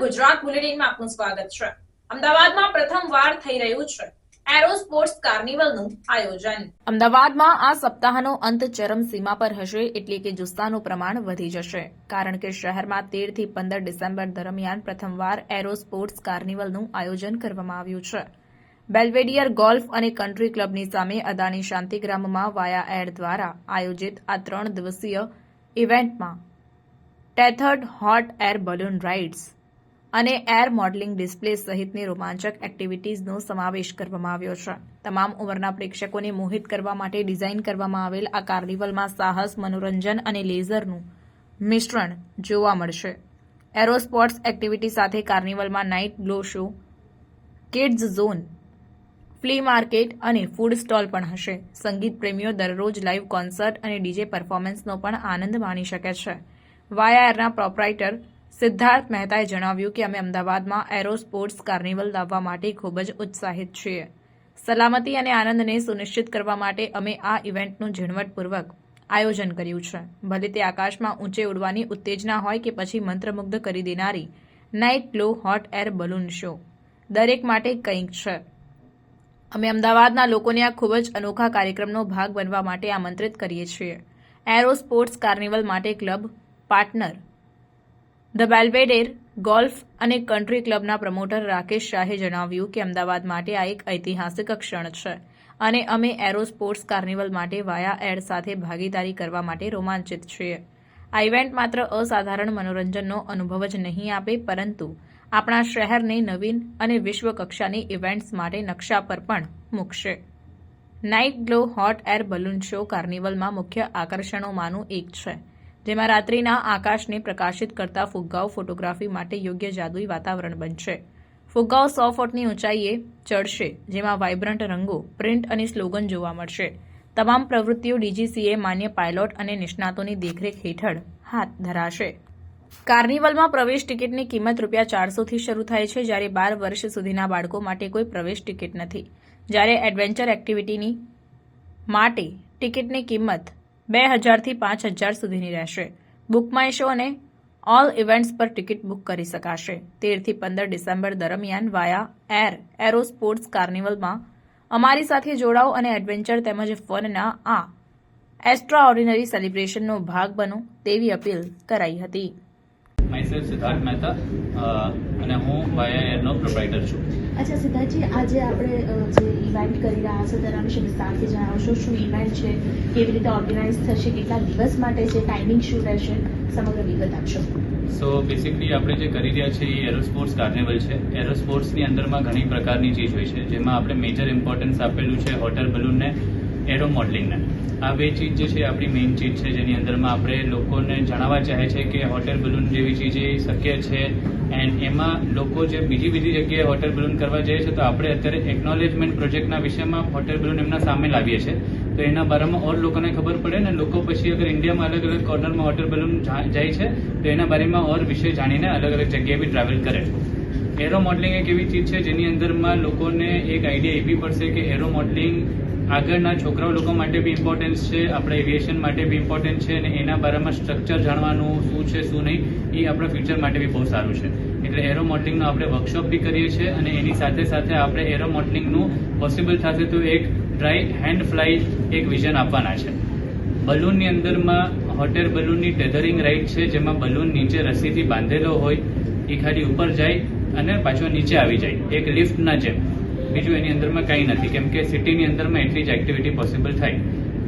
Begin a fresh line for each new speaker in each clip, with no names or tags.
ગુજરાત બુલેટિનમાં આપનું સ્વાગત છે। અમદાવાદમાં પ્રથમવાર થઈ રહ્યું છે એરો સ્પોર્ટ્સ કાર્નિવલનું આયોજન। અમદાવાદમાં આ સપ્તાહનો અંત ચરમસીમા પર હશે એટલે કે જુસ્સાનું પ્રમાણ વધી જશે, કારણ કે શહેરમાં 13 થી 15 ડિસેમ્બર દરમિયાન પ્રથમવાર એરો સ્પોર્ટ્સ કાર્નિવલનું આયોજન કરવામાં આવ્યું છે। બેલ્વેડિયર ગોલ્ફ અને કન્ટ્રી ક્લબની સામે અદાની શાંતિગ્રામમાં વાયા એર દ્વારા આયોજિત આ 3 દિવસીય ઇવેન્ટમાં ટેથર્ડ હોટ એર બલૂન રાઇડ્સ અને એર મોડલિંગ ડિસ્પ્લે સહિતની રોમાંચક એક્ટિવિટીઝનો સમાવેશ કરવામાં આવ્યો છે। તમામ ઉંમરના પ્રેક્ષકોને મોહિત કરવા માટે ડિઝાઇન કરવામાં આવેલ આ કાર્નિવલમાં સાહસ, મનોરંજન અને લેઝરનું મિશ્રણ જોવા મળશે। એરો સ્પોર્ટ્સ એક્ટિવિટી સાથે કાર્નિવલમાં night glow show, kids zone, flea market અને ફૂડ સ્ટોલ પણ હશે। સંગીત પ્રેમીઓ દરરોજ લાઇવ કોન્સર્ટ અને ડીજે પરફોર્મન્સનો પણ આનંદ માણી શકે છે। વાયા એરના પ્રોપ્રાઇટર સિદ્ધાર્થ મહેતાએ જણાવ્યું કે અમે અમદાવાદમાં એરો સ્પોર્ટ્સ કાર્નિવલ લાવવા માટે ખૂબ જ ઉત્સાહિત છીએ। સલામતી અને આનંદને સુનિશ્ચિત કરવા માટે અમે આ ઇવેન્ટનું ઝીણવટપૂર્વક આયોજન કર્યું છે। ભલે તે આકાશમાં ઊંચે ઉડવાની ઉત્તેજના હોય કે પછી મંત્રમુગ્ધ કરી દેનારી night glow hot air balloon show, દરેક માટે કંઈક છે। અમે અમદાવાદના લોકોને આ ખૂબ જ અનોખા કાર્યક્રમનો ભાગ બનવા માટે આમંત્રિત કરીએ છીએ। એરો સ્પોર્ટ્સ કાર્નિવલ માટે club partner the Belvedere golf અને કન્ટ્રી ક્લબના પ્રમોટર રાકેશ શાહે જણાવ્યું કે અમદાવાદ માટે આ એક ઐતિહાસિક ક્ષણ છે અને અમે એરો સ્પોર્ટ્સ કાર્નિવલ માટે વાયા એર સાથે ભાગીદારી કરવા માટે રોમાંચિત છીએ। આ ઇવેન્ટ માત્ર અસાધારણ મનોરંજનનો અનુભવ જ નહીં આપે, પરંતુ આપણા શહેરને નવીન અને વિશ્વ કક્ષાની ઇવેન્ટ્સ માટે નકશા પર પણ મૂકશે। Night glow hot air balloon show કાર્નિવલમાં મુખ્ય આકર્ષણોમાંનું એક છે, જેમાં રાત્રિના આકાશને પ્રકાશિત કરતા ફુગ્ગાઓ ફોટોગ્રાફી માટે યોગ્ય જાદુઈ વાતાવરણ બનશે। ફુગ્ગાઓ 100 ફૂટની ઊંચાઈએ ચડશે, જેમાં વાઇબ્રન્ટ રંગો, પ્રિન્ટ અને સ્લોગન જોવા મળશે। તમામ પ્રવૃત્તિઓ ડીજીસીએ માન્ય પાયલોટ અને નિષ્ણાતોની દેખરેખ હેઠળ હાથ ધરાશે। કાર્નિવલમાં પ્રવેશ ટિકિટની કિંમત ₹400 થી શરૂ થાય છે, જ્યારે 12 વર્ષ સુધીના બાળકો માટે કોઈ પ્રવેશ ટિકિટ નથી, જ્યારે એડવેન્ચર એક્ટિવિટીની માટે ટિકિટની કિંમત 2000 થી 5000 સુધીની રહેશે। બુક માય શો અને ઓલ ઇવેન્ટ્સ પર ટિકિટ બુક કરી શકાશે। 13 થી 15 ડિસેમ્બર દરમિયાન વાયા એરો સ્પોર્ટ્સ કાર્નિવલમાં અમારી સાથે જોડાઓ અને એડવેન્ચર તેમજ ફનના આ એક્સ્ટ્રાઓર્ડિનરી સેલિબ્રેશનનો ભાગ બનો તેવી અપીલ કરાઈ હતી।
માયસેલ્ફ સિદ્ધાર્થ મહેતા અને હું વાયા એરનો પ્રોપ્રાઇટર છું।
અચ્છા સિદ્ધાર્થજી, આજે આપણે જે ઇવેન્ટ કરી રહ્યા છો તેના વિશે વિસ્તારથી જણાવશો। શું ઇવેન્ટ છે, કેવી રીતે ઓર્ગેનાઇઝ થશે, કેટલા દિવસ માટે છે, ટાઈમિંગ શું રહેશે, સમગ્ર વિગત આપશો।
સો બેસિકલી આપણે જે કરી રહ્યા છીએ એ એરો સ્પોર્ટ્સ કાર્નિવલ છે। એરો સ્પોર્ટ્સની અંદરમાં ઘણી પ્રકારની ચીજ હોય છે, જેમાં આપણે મેજર ઇમ્પોર્ટન્સ આપેલું છે હોટ એર બલૂનને, એરો મોડલિંગને। આ બે ચીજ જે છે આપણી મેઇન ચીજ છે, જેની અંદરમાં આપણે લોકોને જણાવવા ચાહે છે કે હોટ એર બલૂન જેવી ચીજ એ શક્ય છે। એન્ડ એમાં લોકો જે બીજી જગ્યાએ હોટ એર બલૂન કરવા જાય છે, તો આપણે અત્યારે એકનોલેજમેન્ટ પ્રોજેક્ટના વિષયમાં હોટ એર બલૂન એમના સામે લાવીએ છીએ, તો એના બારામાં ઓર લોકોને ખબર પડે ને લોકો પછી અગર ઇન્ડિયામાં અલગ અલગ કોર્નરમાં હોટ એર બલૂન જાય છે તો એના બારેમાં ઓર વિષય જાણીને અલગ અલગ જગ્યાએ બી ટ્રાવેલ કરે। એરો મોડલિંગ એક એવી ચીજ છે જેની અંદરમાં લોકોને એક આઈડિયા એવી પડશે કે એરો મોડલિંગ આગળના છોકરાઓ લોકો માટે બી ઇમ્પોર્ટન્સ છે, આપણા એવિએશન માટે બી ઇમ્પોર્ટન્ટ છે, અને એના બારામાં સ્ટ્રક્ચર જાણવાનું શું છે શું નહીં એ આપણા ફ્યુચર માટે બી બહુ સારું છે। એટલે એરો મોડલિંગનો આપણે વર્કશોપ બી કરીએ છીએ, અને એની સાથે સાથે આપણે એરો મોડલિંગનું પોસિબલ થશે તો એક ડ્રાય હેન્ડ ફ્લાય એક વિઝન આપવાના છે। બલૂનની અંદરમાં હોટ એર બલૂનની ટેધરિંગ રાઇડ છે, જેમાં બલૂન નીચે રસ્સીથી બાંધેલો હોય, એ ખાલી ઉપર જાય અને પાછો નીચે આવી જાય, એક લિફ્ટના જેમ। બીજું એની અંદરમાં કંઈ નથી, કેમ કે સિટીની અંદરમાં એટલી જ એક્ટિવિટી પોસિબલ થાય।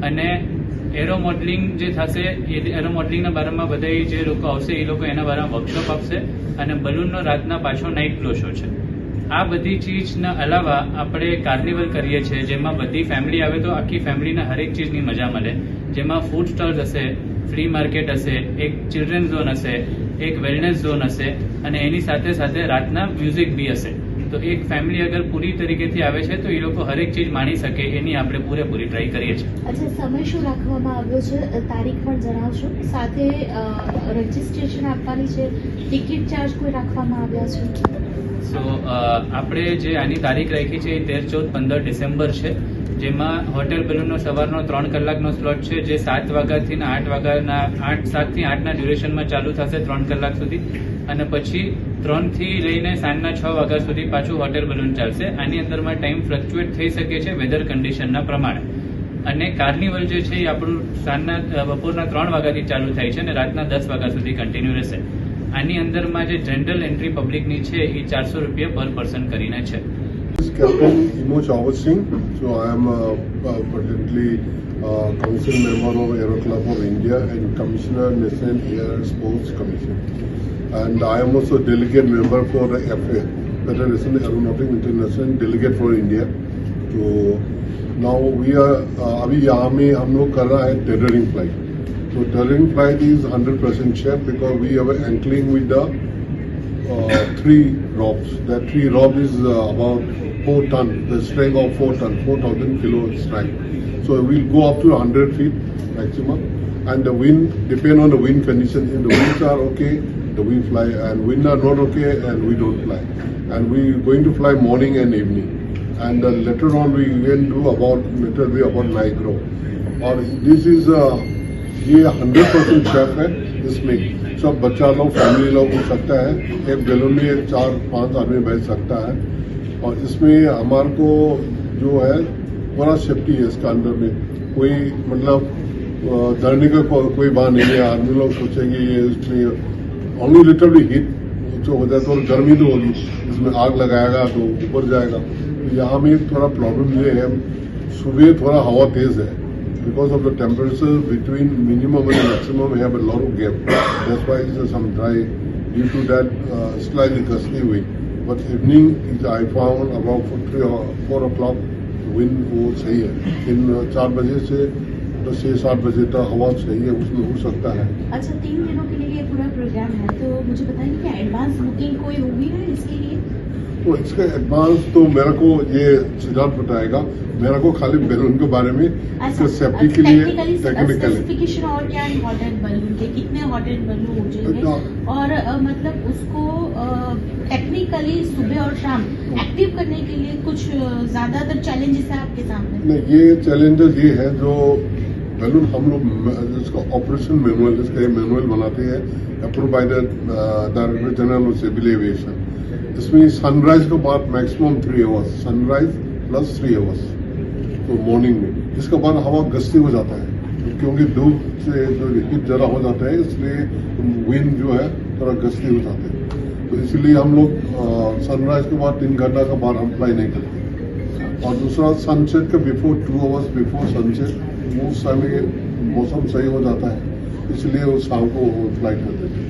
અને એરો મોડલિંગ જે થશે એ એરો મોડલિંગના બારામાં બધા જે લોકો આવશે એ લોકો એના બારામાં વર્કશોપ આપશે, અને બલૂનનો રાતના પાછો નાઇટ ગ્લો શો છે। આ બધી ચીજના અલાવા આપણે કાર્નિવલ કરીએ છીએ, જેમાં બધી ફેમિલી આવે તો આખી ફેમિલીના હરેક ચીજની મજા મળે, જેમાં ફૂડ સ્ટોલ્સ હશે, ફ્રી માર્કેટ હશે, એક ચિલ્ડ્રન ઝોન હશે, એક વેલનેસ ઝોન હશે, અને એની સાથે સાથે રાતના મ્યુઝિક બી હશે। તો એક ફેમિલી અગર પૂરી તરીકેથી આવે છે તો એ લોકો હરેક ચીજ માણી શકે એની આપણે પૂરેપૂરી ટ્રાય કરીએ છીએ।
અચ્છા, સમય શું રાખવામાં આવ્યો છે, તારીખ પણ જણાવશો, સાથે રજીસ્ટ્રેશન આપવાની છે, ટિકિટ ચાર્જ કોઈ રાખવામાં આવ્યા છે?
સો આપણે જે આની તારીખ રાખી છે એ 13, 14, 15 ડિસેમ્બર છે, જેમાં હોટેલ બલૂનનો સવારનો 3 કલાકનો સ્લોટ છે, જે 7 વાગ્યાથી 8 વાગ્યાના 7 થી 8ના ડ્યુરેશનમાં ચાલુ થશે 3 કલાક સુધી, અને પછી 3 થી લઈને સાંજના 6 વાગ્યા સુધી પાછું હોટેલ બલૂન ચાલશે. આની અંદરમાં ટાઈમ ફ્લક્ચ્યુએટ થઈ શકે છે વેધર કન્ડિશનના પ્રમાણે. અને કાર્નિવલ જે છે એ આપણું બપોરના 3 વાગ્યાથી ચાલુ થાય છે અને રાતના 10 વાગ્યા સુધી કન્ટિન્યુ રહેશે. આની અંદરમાં જે જનરલ એન્ટ્રી પબ્લિકની છે એ ₹400 પર પર્સન કરીને છે.
Captain Imoj Awad Singh. So I am presently council member of Aero Club of India and Commissioner National Air Sports Commission. And I am also delegate member for the FA, Federation Aeronautics International Delegate for India. So now we are अभी यहाँ में हम लोग कर रहा है tethering flight. So tethering flight is 100% safe because we are anchoring with the 3 ROBs. That 3 ROB is about 4 ton, the strength of 4 ton, 4,000 kilo strength. So we'll go up to 100 feet maximum, and the wind depend on the wind condition. If the winds are okay, the we fly, and wind are not okay, and we don't fly. And we going to fly morning and evening, and later on we will do about night grow. और this is ये 100% safe है. इसमें सब बच्चा लोग family लोग हो सकता है. एक बैलून में 4-5 आदमी बैठ सकता है. और इसमें हमारे को जो है पूरा सेफ्टी है इसका अंदर में. कोई मतलब डरने का कोई बात नहीं है. आदमी लोग सोचेंगे ये इसमें ओनली लिटरली हीट जो हो जाए तो गर्मी तो होगी, इसमें आग लगाएगा तो ऊपर जाएगा. यहाँ में थोड़ा प्रॉब्लम ये है, सुबह थोड़ा हवा तेज है. Because of the temperature between minimum and maximum, we have a lot of gap. That's why it's some dry. Due to that, slightly gusty wind. But evening, I found about 3 or 4 o'clock, wind वो सही है. इन 4 बजे से 6-7 बजे तक हवा सही है, उसमें हो सकता है.
अच्छा, 3 दिनों के लिए ये पूरा प्रोग्राम है, तो मुझे बताइए कि एडवांस बुकिंग कोई हुई है इसके लिए?
तो इसका एडवांस तो मेरे को ये सिद्धार्थ बताएगा. मेरे को खाली बैलून के बारे में सेफ्टी के लिए टेक्निकली
स्पेसिफिकेशन और क्या है हॉटेल बलून के, कितने हॉटेल बलून हो जाएंगे, और मतलब उसको टेक्निकली सुबह और शाम एक्टिव करने के लिए कुछ ज्यादातर चैलेंजेस है आपके सामने?
नहीं, ये चैलेंजेस ये है जो बैलून हम लोग इसका ऑपरेशन मैनुअल, इसका मैनुअल बनाते हैं approve by the director general of civil aviation. इसमें सनराइज के बाद maximum 3 hours, sunrise plus 3 hours तो मॉर्निंग में. इसके बाद हवा गस्ती हो जाता है क्योंकि धूप से जो हीट ज़्यादा हो जाता है, इसलिए विंड जो है थोड़ा गस्ती हो जाते हैं. तो इसलिए हम लोग सनराइज के बाद 3 घंटा के बाद हम फ्लाई नहीं करते. और दूसरा सनसेट के बिफोर 2 आवर्स बिफोर सनसेट वो समय मौसम सही हो जाता है, इसलिए वो शाम को फ्लाई करते हैं.